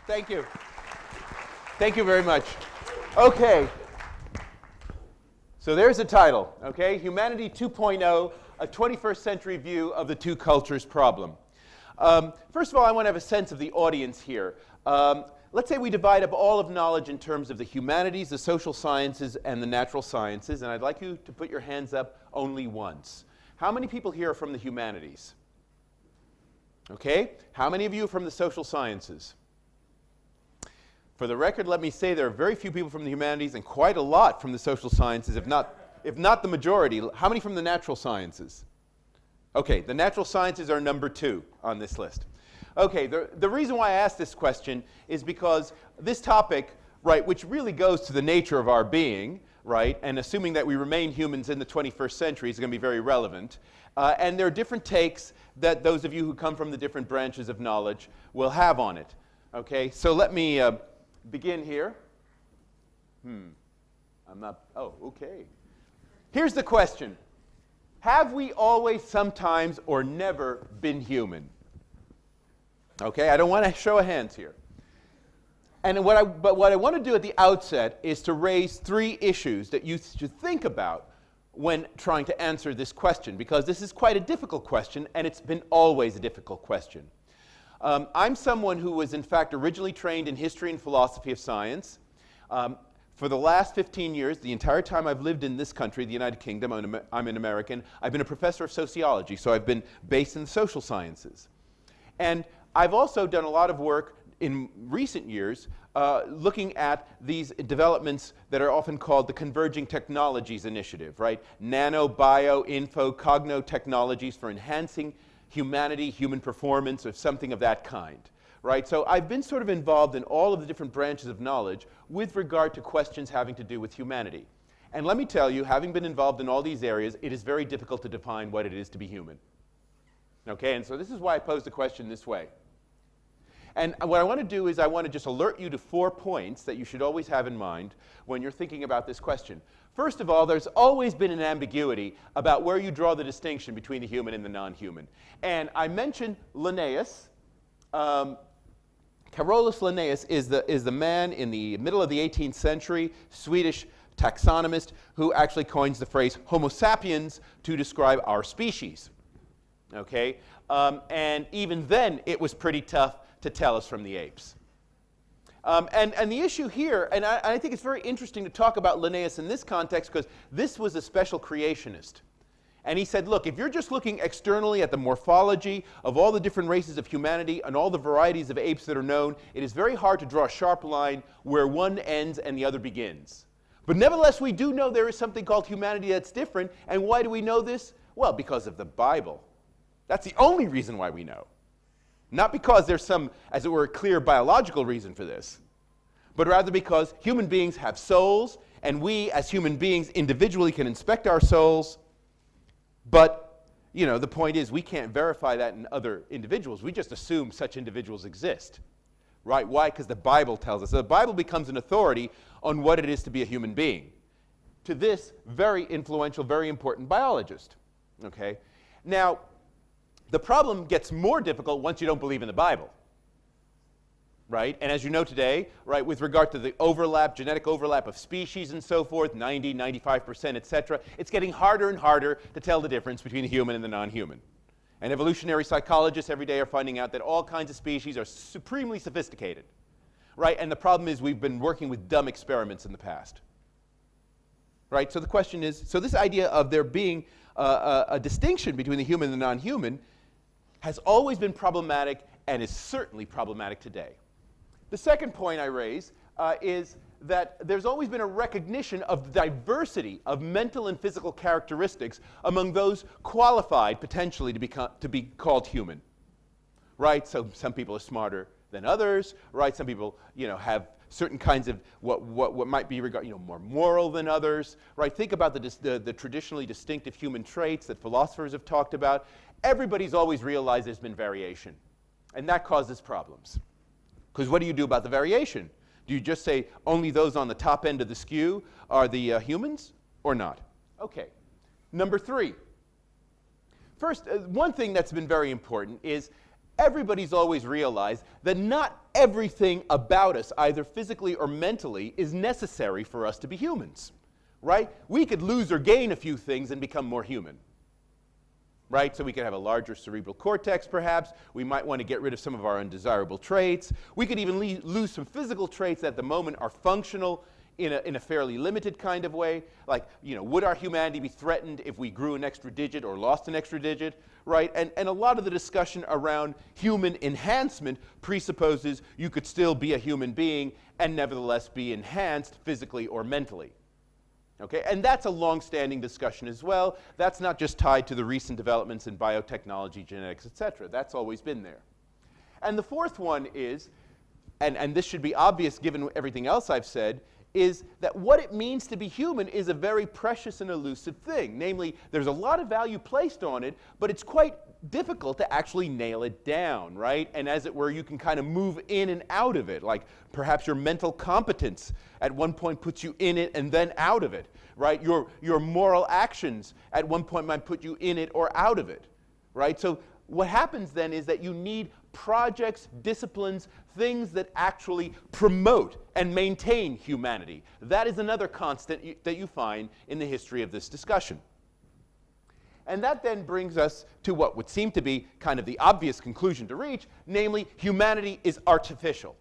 Thank you. Thank you very much. Okay. So there's the title, okay? Humanity 2.0, a 21st century view of the two cultures problem. First of all, I want to have a sense of the audience here. Let's say we divide up all of knowledge in terms of the humanities, the social sciences, and the natural sciences, and I'd like you to put your hands up only once. How many people here are from the humanities? Okay. How many of you are from the social sciences? For the record, let me say there are very few people from the humanities and quite a lot from the social sciences, if not the majority. How many from the natural sciences? Okay, the natural sciences are number 2 on this list. Okay, the reason why I asked this question is because this topic, right, which really goes to the nature of our being, right, and assuming that we remain humans in the 21st century is going to be very relevant. And there are different takes that those of you who come from the different branches of knowledge will have on it. Okay, so let me begin here. Okay. Here's the question. Have we always, sometimes, or never been human? Okay, I don't want to show of hands here. And what I want to do at the outset is to raise 3 issues that you should think about when trying to answer this question, because this is quite a difficult question, and it's been always a difficult question. I'm someone who was, in fact, originally trained in history and philosophy of science. For the last 15 years, the entire time I've lived in this country, the United Kingdom, I'm an American, I've been a professor of sociology, so I've been based in the social sciences. And I've also done a lot of work in recent years looking at these developments that are often called the Converging Technologies Initiative, right? Nano, bio, info, cogno technologies for enhancing humanity, human performance, or something of that kind, right? So I've been sort of involved in all of the different branches of knowledge with regard to questions having to do with humanity. And let me tell you, having been involved in all these areas, it is very difficult to define what it is to be human. Okay, and so this is why I posed the question this way. And what I want to do is I want to just alert you to 4 points that you should always have in mind when you're thinking about this question. First of all, there's always been an ambiguity about where you draw the distinction between the human and the non-human. And I mentioned Linnaeus. Carolus Linnaeus is the man in the middle of the 18th century, Swedish taxonomist, who actually coins the phrase Homo sapiens to describe our species. Okay? And even then, it was pretty tough to tell us from the apes. And the issue here, and I think it's very interesting to talk about Linnaeus in this context, because this was a special creationist. And he said, look, if you're just looking externally at the morphology of all the different races of humanity and all the varieties of apes that are known, it is very hard to draw a sharp line where one ends and the other begins. But nevertheless, we do know there is something called humanity that's different. And why do we know this? Well, because of the Bible. That's the only reason why we know. Not because there's some, as it were, clear biological reason for this, but rather because human beings have souls, and we, as human beings, individually can inspect our souls. But, you know, the point is we can't verify that in other individuals. We just assume such individuals exist. Right? Why? Because the Bible tells us. So the Bible becomes an authority on what it is to be a human being. To this very influential, very important biologist. Okay? Now, the problem gets more difficult once you don't believe in the Bible. Right? And as you know today, right, with regard to the overlap, genetic overlap of species and so forth, 90, 95%, et cetera, it's getting harder and harder to tell the difference between the human and the non-human. And evolutionary psychologists every day are finding out that all kinds of species are supremely sophisticated. Right? And the problem is we've been working with dumb experiments in the past. Right? So the question is, so this idea of there being a distinction between the human and the non-human has always been problematic and is certainly problematic today. The second point I raise is that there's always been a recognition of the diversity of mental and physical characteristics among those qualified potentially to be called human. Right? So some people are smarter than others. Right? Some people, you know, have certain kinds of what might be regarded, you know, more moral than others. Right? Think about the traditionally distinctive human traits that philosophers have talked about. Everybody's always realized there's been variation, and that causes problems. Because what do you do about the variation? Do you just say only those on the top end of the skew are the humans, or not? Okay. Number 3. First, one thing that's been very important is everybody's always realized that not everything about us, either physically or mentally, is necessary for us to be humans, right? We could lose or gain a few things and become more human, right? So we could have a larger cerebral cortex, perhaps. We might want to get rid of some of our undesirable traits. We could even lose some physical traits that at the moment are functional in a fairly limited kind of way. Like, would our humanity be threatened if we grew an extra digit or lost an extra digit, right? And a lot of the discussion around human enhancement presupposes you could still be a human being and nevertheless be enhanced physically or mentally. Okay, and that's a long-standing discussion as well. That's not just tied to the recent developments in biotechnology, genetics, etc. That's always been there. And the fourth one is, and this should be obvious given everything else I've said, is that what it means to be human is a very precious and elusive thing. Namely, there's a lot of value placed on it, but it's quite difficult to actually nail it down, right? And as it were, you can kind of move in and out of it. Like perhaps your mental competence at one point puts you in it and then out of it, right? Your moral actions at one point might put you in it or out of it, right? So what happens then is that you need projects, disciplines, things that actually promote and maintain humanity. That is another constant that you find in the history of this discussion. And that then brings us to what would seem to be kind of the obvious conclusion to reach, namely, humanity is artificial.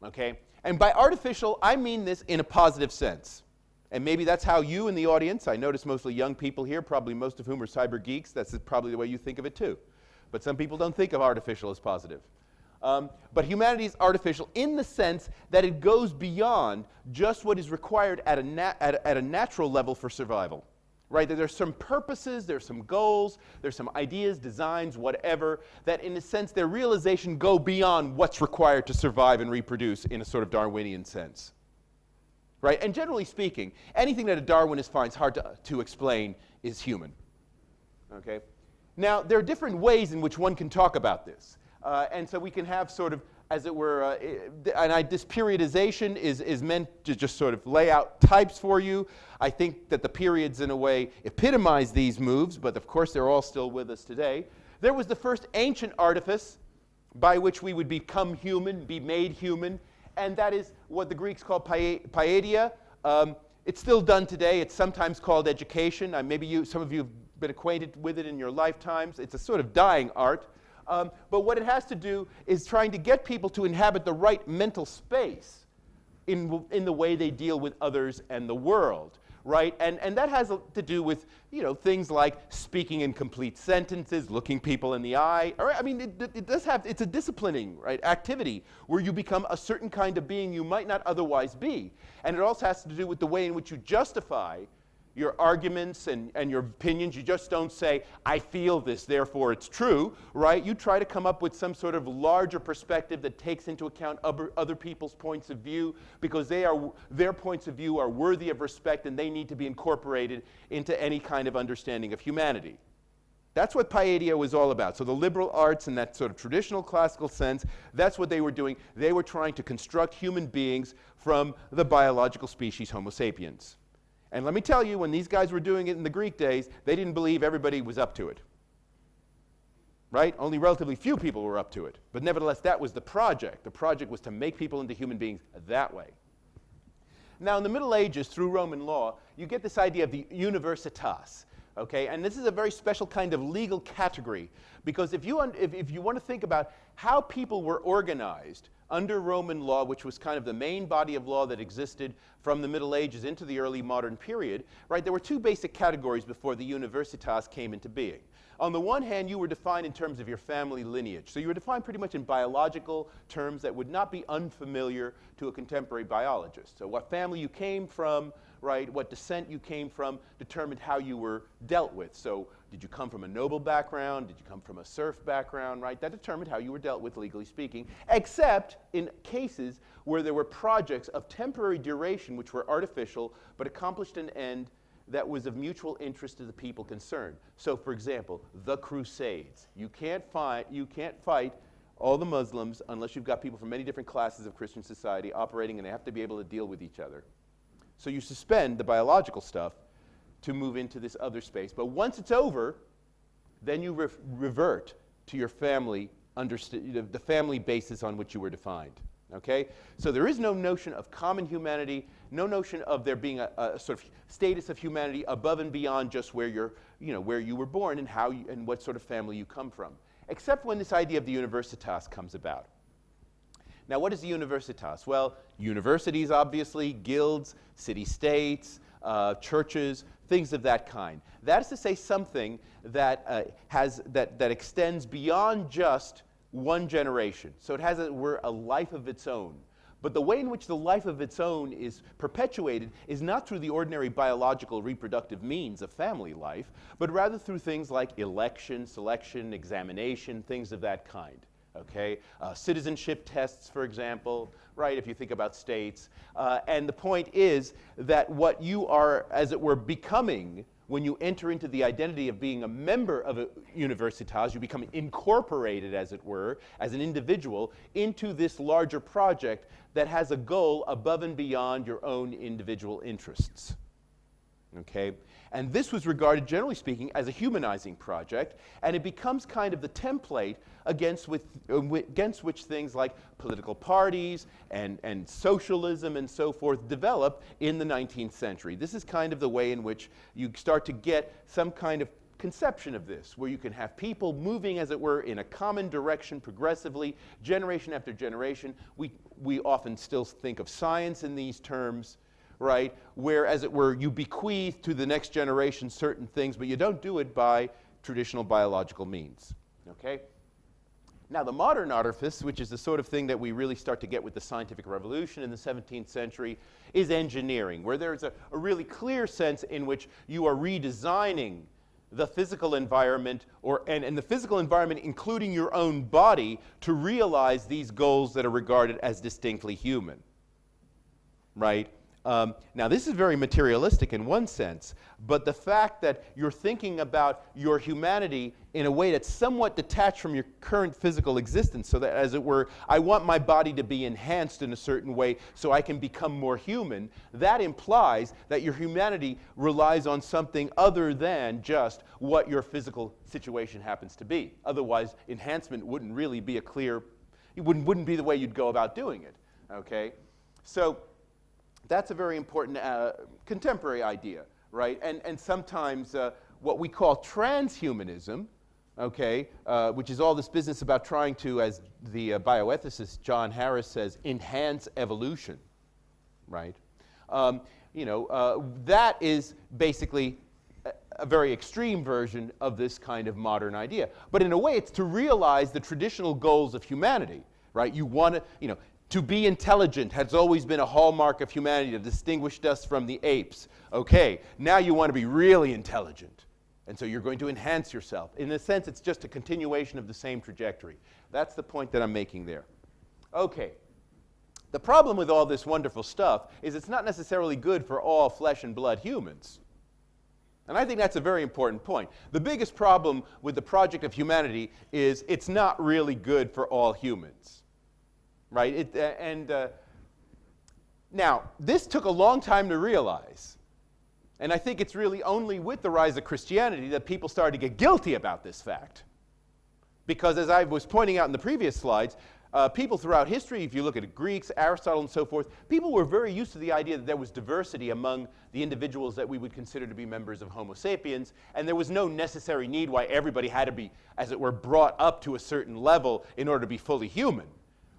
Okay? And by artificial, I mean this in a positive sense. And maybe that's how you in the audience, I notice mostly young people here, probably most of whom are cyber geeks, that's probably the way you think of it too. But some people don't think of artificial as positive. But humanity is artificial in the sense that it goes beyond just what is required at a natural level for survival. Right? That there's some purposes, there's some goals, there's some ideas, designs, whatever, that in a sense their realization go beyond what's required to survive and reproduce in a sort of Darwinian sense. Right? And generally speaking, anything that a Darwinist finds hard to explain is human. Okay? Now, there are different ways in which one can talk about this. And so we can have sort of, as it were, this periodization is meant to just sort of lay out types for you. I think that the periods, in a way, epitomize these moves, but of course they're all still with us today. There was the first ancient artifice by which we would become human, be made human, and that is what the Greeks call paideia. It's still done today. It's sometimes called education. Maybe some of you have been acquainted with it in your lifetimes. It's a sort of dying art. But what it has to do is trying to get people to inhabit the right mental space in the way they deal with others and the world, right? And that has to do with, things like speaking in complete sentences, looking people in the eye. Or, I mean, it does have, it's a disciplining, right, activity where you become a certain kind of being you might not otherwise be. And it also has to do with the way in which you justify your arguments and your opinions. You just don't say, I feel this, therefore it's true, right? You try to come up with some sort of larger perspective that takes into account other people's points of view, because their points of view are worthy of respect and they need to be incorporated into any kind of understanding of humanity. That's what paideia was all about. So the liberal arts in that sort of traditional classical sense, that's what they were doing. They were trying to construct human beings from the biological species Homo sapiens. And let me tell you, when these guys were doing it in the Greek days, they didn't believe everybody was up to it. Right? Only relatively few people were up to it. But nevertheless, that was the project. The project was to make people into human beings that way. Now, in the Middle Ages, through Roman law, you get this idea of the universitas. Okay? And this is a very special kind of legal category, because if you want to think about how people were organized under Roman law, which was kind of the main body of law that existed from the Middle Ages into the early modern period, right, there were two basic categories before the universitas came into being. On the one hand, you were defined in terms of your family lineage. So you were defined pretty much in biological terms that would not be unfamiliar to a contemporary biologist. So what family you came from, right, what descent you came from, determined how you were dealt with. So did you come from a noble background? Did you come from a serf background, right? That determined how you were dealt with, legally speaking, except in cases where there were projects of temporary duration which were artificial but accomplished an end that was of mutual interest to the people concerned. So, for example, the Crusades. You can't fight all the Muslims unless you've got people from many different classes of Christian society operating, and they have to be able to deal with each other. So you suspend the biological stuff to move into this other space. But once it's over, then you revert to your family, the family basis on which you were defined. Okay? So there is no notion of common humanity, no notion of there being a sort of status of humanity above and beyond just where you're, where you were born and how you, and what sort of family you come from, except when this idea of the universitas comes about. Now, what is the universitas? Well, universities, obviously, guilds, city-states, churches, things of that kind. That is to say something that that extends beyond just one generation. So it has, a life of its own. But the way in which the life of its own is perpetuated is not through the ordinary biological reproductive means of family life, but rather through things like election, selection, examination, things of that kind. Okay? Citizenship tests, for example, right, if you think about states. And the point is that what you are, as it were, becoming when you enter into the identity of being a member of a universitas, you become incorporated, as it were, as an individual into this larger project that has a goal above and beyond your own individual interests. Okay? And this was regarded, generally speaking, as a humanizing project, and it becomes kind of the template against which things like political parties and socialism and so forth develop in the 19th century. This is kind of the way in which you start to get some kind of conception of this, where you can have people moving, as it were, in a common direction progressively, generation after generation. We often still think of science in these terms, right, where, as it were, you bequeath to the next generation certain things, but you don't do it by traditional biological means. Okay? Now, the modern artifice, which is the sort of thing that we really start to get with the scientific revolution in the 17th century, is engineering, where there's a really clear sense in which you are redesigning the physical environment, and the physical environment including your own body, to realize these goals that are regarded as distinctly human. Right? Now, this is very materialistic in one sense, but the fact that you're thinking about your humanity in a way that's somewhat detached from your current physical existence, so that, as it were, I want my body to be enhanced in a certain way so I can become more human, that implies that your humanity relies on something other than just what your physical situation happens to be. Otherwise, enhancement wouldn't really be it wouldn't be the way you'd go about doing it. Okay? So that's a very important contemporary idea, right? And sometimes what we call transhumanism, okay, which is all this business about trying to, as the bioethicist John Harris says, enhance evolution, right? That is basically a very extreme version of this kind of modern idea. But in a way, it's to realize the traditional goals of humanity, right? You want to, to be intelligent has always been a hallmark of humanity that distinguished us from the apes. Okay, now you want to be really intelligent. And so you're going to enhance yourself. In a sense, it's just a continuation of the same trajectory. That's the point that I'm making there. Okay. The problem with all this wonderful stuff is it's not necessarily good for all flesh and blood humans. And I think that's a very important point. The biggest problem with the project of humanity is it's not really good for all humans. Right? Now, this took a long time to realize. And I think it's really only with the rise of Christianity that people started to get guilty about this fact. Because as I was pointing out in the previous slides, people throughout history, if you look at Greeks, Aristotle, and so forth, people were very used to the idea that there was diversity among the individuals that we would consider to be members of Homo sapiens, and there was no necessary need why everybody had to be, as it were, brought up to a certain level in order to be fully human.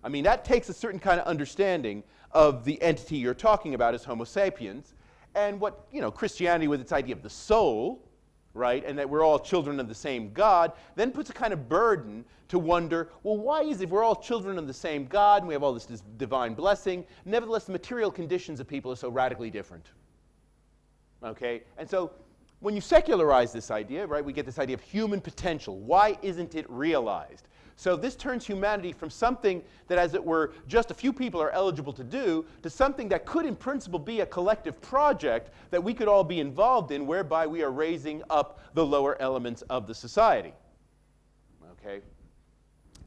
I mean, that takes a certain kind of understanding of the entity you're talking about as Homo sapiens, and what, Christianity with its idea of the soul, right, and that we're all children of the same God, then puts a kind of burden to wonder, well, why is it if we're all children of the same God and we have all this divine blessing, nevertheless the material conditions of people are so radically different? Okay, and so when you secularize this idea, right, we get this idea of human potential. Why isn't it realized? So this turns humanity from something that, as it were, just a few people are eligible to do, to something that could in principle be a collective project that we could all be involved in, whereby we are raising up the lower elements of the society. Okay?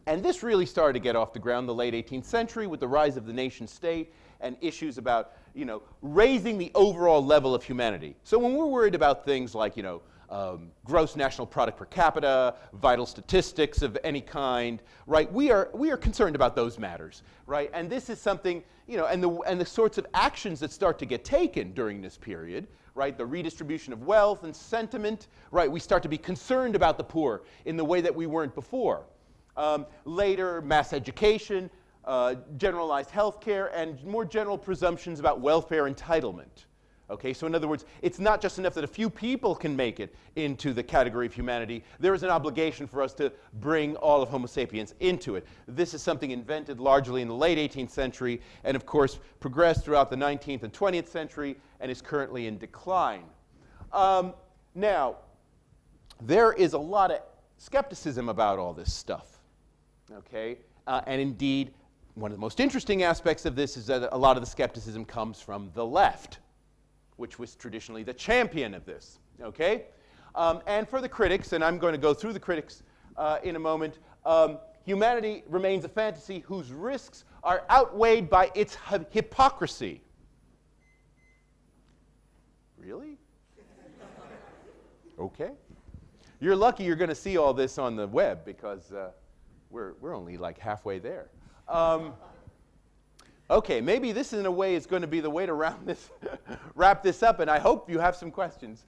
And this really started to get off the ground in the late 18th century with the rise of the nation state and issues about, raising the overall level of humanity. So when we're worried about things like, gross national product per capita, vital statistics of any kind, right? We are concerned about those matters, right? And this is something, you know, and the sorts of actions that start to get taken during this period, right? The redistribution of wealth and sentiment, right? We start to be concerned about the poor in the way that we weren't before. Later, mass education, generalized health care, and more general presumptions about welfare entitlement. Okay, so in other words, it's not just enough that a few people can make it into the category of humanity. There is an obligation for us to bring all of Homo sapiens into it. This is something invented largely in the late 18th century and, of course, progressed throughout the 19th and 20th century and is currently in decline. Now, there is a lot of skepticism about all this stuff. Okay, and indeed, one of the most interesting aspects of this is that a lot of the skepticism comes from the left, which was traditionally the champion of this, okay? And for the critics, and I'm going to go through the critics in a moment, humanity remains a fantasy whose risks are outweighed by its hypocrisy. Really? Okay. You're lucky you're going to see all this on the web because we're only like halfway there. Okay, maybe this in a way is going to be the way to wrap this up, and I hope you have some questions.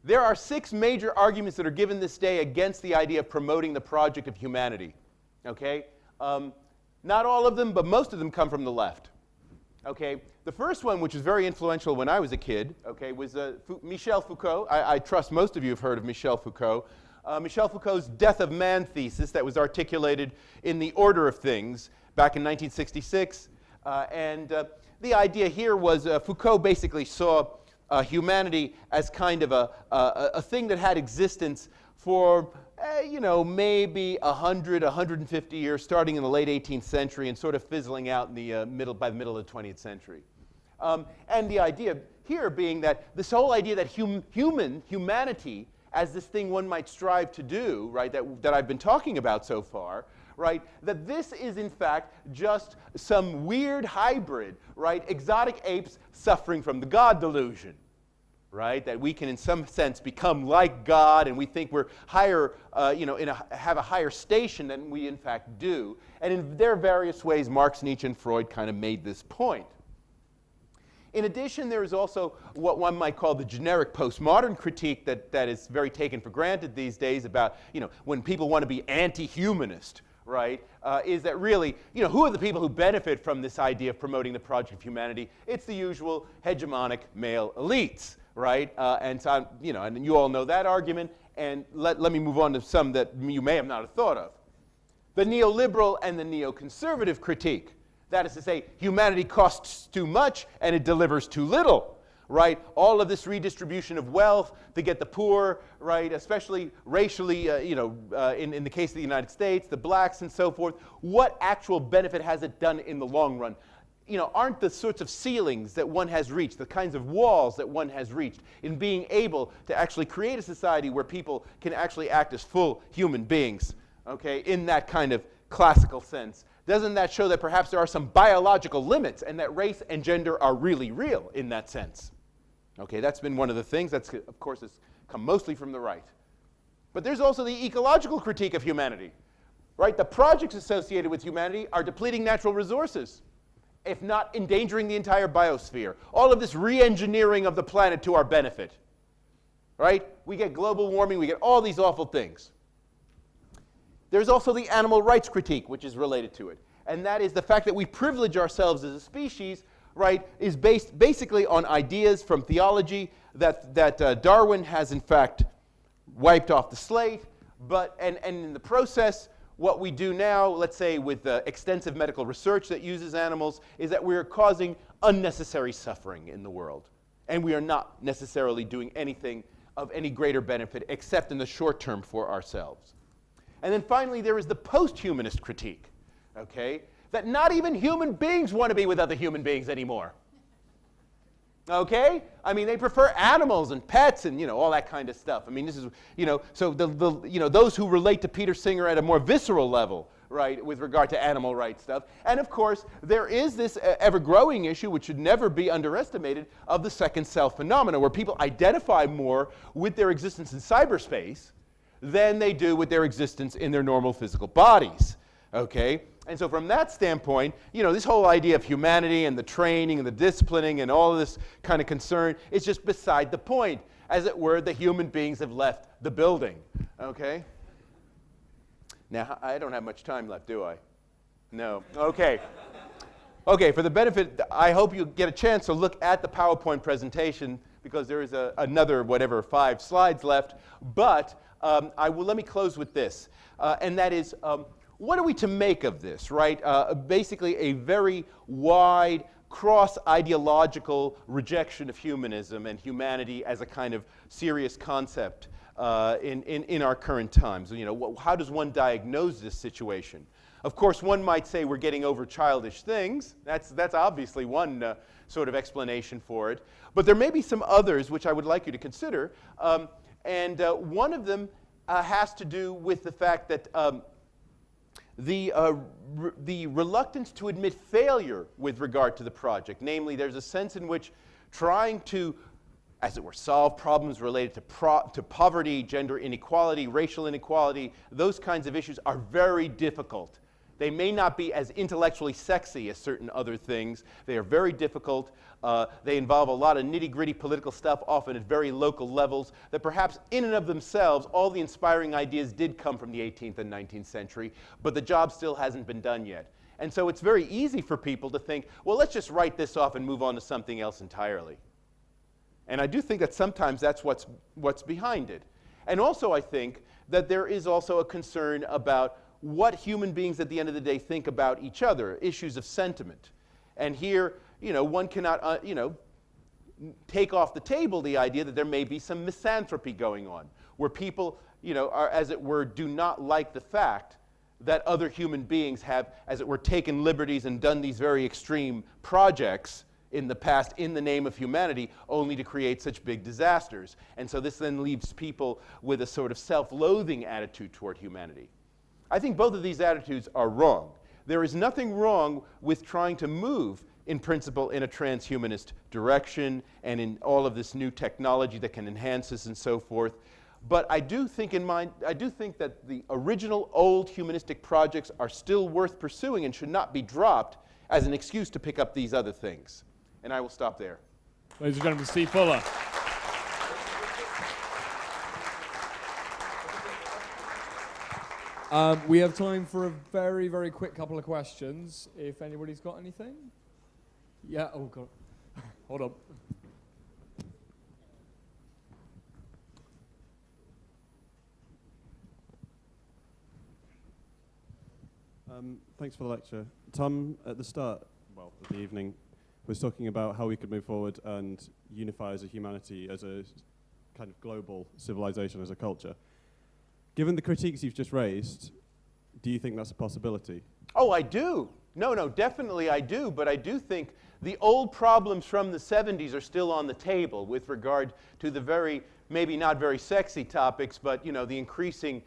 There are 6 major arguments that are given this day against the idea of promoting the project of humanity. Okay? Not all of them, but most of them come from the left. Okay? The first one, which was very influential when I was a kid, okay, was Michel Foucault. I trust most of you have heard of Michel Foucault. Michel Foucault's Death of Man thesis that was articulated in The Order of Things back in 1966. The idea here was Foucault basically saw humanity as kind of a thing that had existence for, you know, maybe 100, 150 years, starting in the late 18th century and sort of fizzling out in the by the middle of the 20th century. And the idea here being that this whole idea that humanity as this thing one might strive to do, right, that I've been talking about so far, right, that this is in fact just some weird hybrid, right, exotic apes suffering from the God delusion, right, that we can in some sense become like God and we think we're higher, you know, have a higher station than we in fact do. And in their various ways, Marx, Nietzsche, and Freud kind of made this point. In addition, there is also what one might call the generic postmodern critique that is very taken for granted these days about, you know, when people want to be anti-humanist, right, is that really, you know, who are the people who benefit from this idea of promoting the project of humanity? It's the usual hegemonic male elites, right? And so, you know, and you all know that argument, and let me move on to some that you may have not thought of. The neoliberal and the neoconservative critique. That is to say, humanity costs too much and it delivers too little, right? All of this redistribution of wealth to get the poor, right, especially racially, you know, in the case of the United States, the blacks and so forth, what actual benefit has it done in the long run? You know, aren't the sorts of ceilings that one has reached, the kinds of walls that one has reached in being able to actually create a society where people can actually act as full human beings, okay, in that kind of classical sense? Doesn't that show that perhaps there are some biological limits and that race and gender are really real in that sense? Okay, that's been one of the things that's, of course, has come mostly from the right. But there's also the ecological critique of humanity, right? The projects associated with humanity are depleting natural resources, if not endangering the entire biosphere. All of this re-engineering of the planet to our benefit, right? We get global warming, we get all these awful things. There's also the animal rights critique, which is related to it. And that is the fact that we privilege ourselves as a species, right, is based basically on ideas from theology that Darwin has, in fact, wiped off the slate. And in the process, what we do now, let's say with extensive medical research that uses animals, is that we're causing unnecessary suffering in the world. And we are not necessarily doing anything of any greater benefit, except in the short term for ourselves. And then finally, there is the post-humanist critique, okay, that not even human beings want to be with other human beings anymore. Okay? I mean, they prefer animals and pets and, you know, all that kind of stuff. I mean, this is, you know, so you know, those who relate to Peter Singer at a more visceral level, right, with regard to animal rights stuff. And of course, there is this ever-growing issue, which should never be underestimated, of the second self phenomena, where people identify more with their existence in cyberspace than they do with their existence in their normal physical bodies, okay? And so from that standpoint, you know, this whole idea of humanity and the training and the disciplining and all of this kind of concern is just beside the point. As it were, the human beings have left the building, okay? Now, I don't have much time left, do I? No. Okay. Okay, for the benefit, I hope you get a chance to look at the PowerPoint presentation, because there is another, whatever, 5 slides left. But let me close with this, and that is, what are we to make of this, right? Basically, a very wide, cross-ideological rejection of humanism and humanity as a kind of serious concept in our current times. You know, how does one diagnose this situation? Of course, one might say we're getting over childish things. That's obviously one sort of explanation for it. But there may be some others which I would like you to consider. One of them has to do with the fact that the reluctance to admit failure with regard to the project. Namely, there's a sense in which trying to, as it were, solve problems related to poverty, gender inequality, racial inequality, those kinds of issues are very difficult. They may not be as intellectually sexy as certain other things. They are very difficult. They involve a lot of nitty-gritty political stuff, often at very local levels, that perhaps in and of themselves, all the inspiring ideas did come from the 18th and 19th century, but the job still hasn't been done yet. And so it's very easy for people to think, well, let's just write this off and move on to something else entirely. And I do think that sometimes that's what's behind it. And also I think that there is also a concern about what human beings at the end of the day think about each other, issues of sentiment. And here, you know, one cannot, take off the table the idea that there may be some misanthropy going on, where people, you know, are, as it were, do not like the fact that other human beings have, as it were, taken liberties and done these very extreme projects in the past in the name of humanity, only to create such big disasters. And so this then leaves people with a sort of self-loathing attitude toward humanity. I think both of these attitudes are wrong. There is nothing wrong with trying to move, in principle, in a transhumanist direction and in all of this new technology that can enhance this and so forth. But I do think that the original old humanistic projects are still worth pursuing and should not be dropped as an excuse to pick up these other things. And I will stop there. Ladies and gentlemen, Steve Fuller. We have time for a very, very quick couple of questions, if anybody's got anything. Yeah, oh God. Hold on. Thanks for the lecture. Tom, at the start, of the evening, was talking about how we could move forward and unify as a humanity, as a kind of global civilization, as a culture. Given the critiques you've just raised, do you think that's a possibility? Oh, I do. No, definitely I do. But I do think the old problems from the 70s are still on the table with regard to the very, maybe not very sexy topics, but, you know, the increasing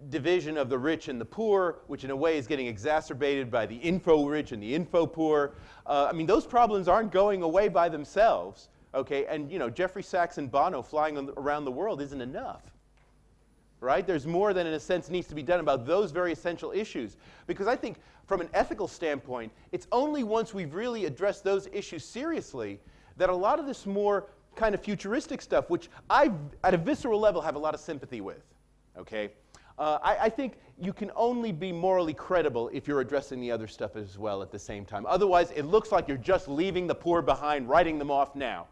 division of the rich and the poor, which in a way is getting exacerbated by the info-rich and the info-poor. I mean, those problems aren't going away by themselves, okay? And, you know, Jeffrey Sachs and Bono flying around the world isn't enough. Right? There's more than, in a sense, needs to be done about those very essential issues. Because I think, from an ethical standpoint, it's only once we've really addressed those issues seriously that a lot of this more kind of futuristic stuff, which I, at a visceral level, have a lot of sympathy with, okay? I think you can only be morally credible if you're addressing the other stuff as well at the same time. Otherwise, it looks like you're just leaving the poor behind, writing them off now.